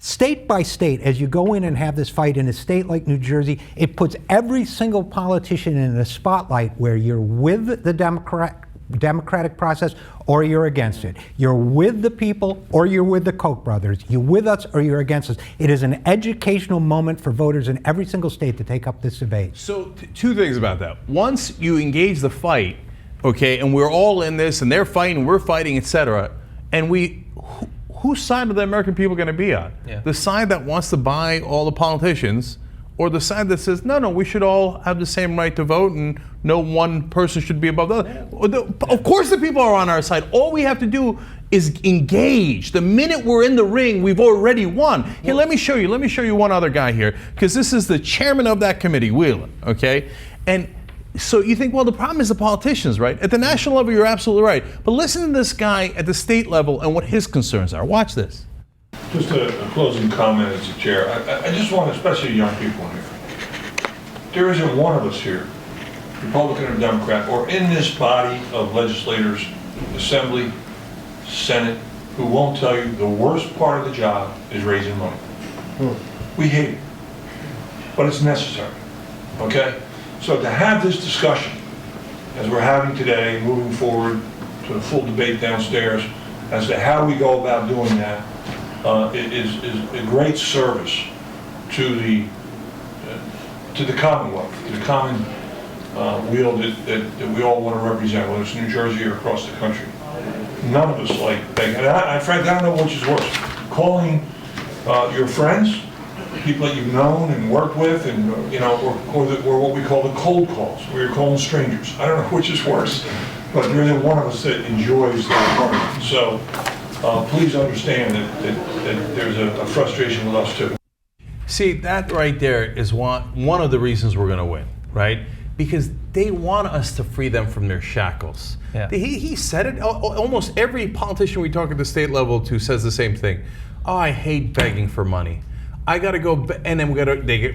state by state, as you go in and have this fight in a state like New Jersey, it puts every single politician in a spotlight where you're with the democratic process or you're against it. You're with the people or you're with the Koch brothers. You're with us or you're against us. It is an educational moment for voters in every single state to take up this debate. So two things about that. Once you engage the fight, okay, and we're all in this and they're fighting, we're fighting, etc., and whose side of the American people going to be on? Yeah. The side that wants to buy all the politicians, or the side that says, no, we should all have the same right to vote and no one person should be above the other. Of course the people are on our side. All we have to do is engage. The minute we're in the ring, we've already won. Here, let me show you one other guy here, because this is the chairman of that committee, Whelan, okay? And so you think, well, the problem is the politicians, right? At the national level, you're absolutely right. But listen to this guy at the state level and what his concerns are. Watch this. Just a closing comment, Mr. Chair. I just want, especially young people in here, there isn't one of us here, Republican or Democrat, or in this body of legislators, Assembly, Senate, who won't tell you the worst part of the job is raising money. We hate it, but it's necessary, okay? So to have this discussion, as we're having today, moving forward to a full debate downstairs, as to how we go about doing that, it is a great service to the Commonwealth, to the common weal that we all want to represent, whether it's New Jersey or across the country. None of us like begging. And frankly, I don't know which is worse. Calling your friends, people that you've known and worked with, and or what we call the cold calls, where you're calling strangers. I don't know which is worse, but there isn't one of us that enjoys that part. So please understand that there's a frustration with us too. See, that right there is one of the reasons we're going to win, right? Because they want us to free them from their shackles. Yeah. He said it. Almost every politician we talk at the state level to says the same thing. Oh, I hate begging for money. I got to go, and then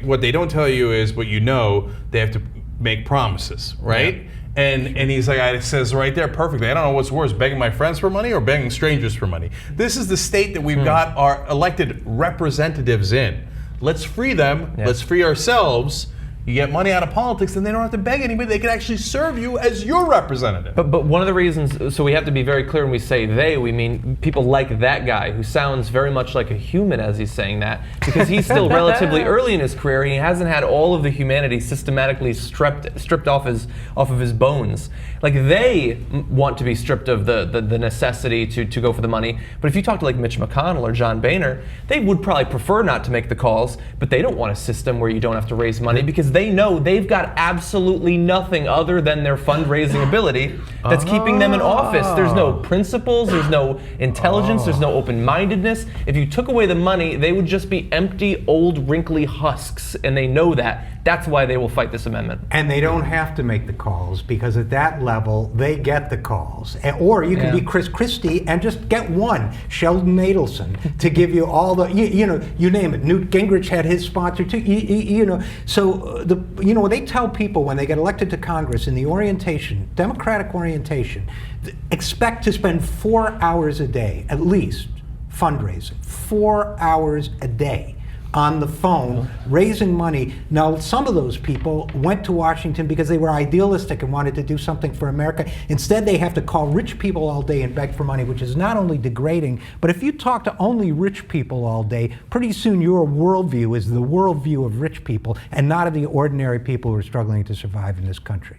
what they don't tell you is, what you know, they have to make promises, right? Yeah. And he's like, it says right there perfectly. I don't know what's worse, begging my friends for money or begging strangers for money. This is the state that we've got our elected representatives in. Let's free them. Yeah. Let's free ourselves. You get money out of politics, and they don't have to beg anybody. They can actually serve you as your representative. But one of the reasons, so we have to be very clear when we say they, we mean people like that guy who sounds very much like a human as he's saying that, because he's still relatively early in his career and he hasn't had all of the humanity systematically stripped off of his bones. Like, they want to be stripped of the necessity to go for the money. But if you talk to like Mitch McConnell or John Boehner, they would probably prefer not to make the calls, but they don't want a system where you don't have to raise money, because they know they've got absolutely nothing other than their fundraising ability that's keeping them in office. There's no principles, there's no intelligence, there's no open-mindedness. If you took away the money, they would just be empty, old, wrinkly husks, and they know that. That's why they will fight this amendment. And they don't have to make the calls, because at that level, they get the calls. Or you can be Chris Christie and just get one, Sheldon Adelson, to give you all the, you name it. Newt Gingrich had his sponsor too, So, they tell people when they get elected to Congress in the orientation, Democratic orientation, expect to spend 4 hours a day, at least, fundraising. 4 hours a day on the phone, raising money. Now, some of those people went to Washington because they were idealistic and wanted to do something for America. Instead, they have to call rich people all day and beg for money, which is not only degrading, but if you talk to only rich people all day, pretty soon your worldview is the worldview of rich people and not of the ordinary people who are struggling to survive in this country.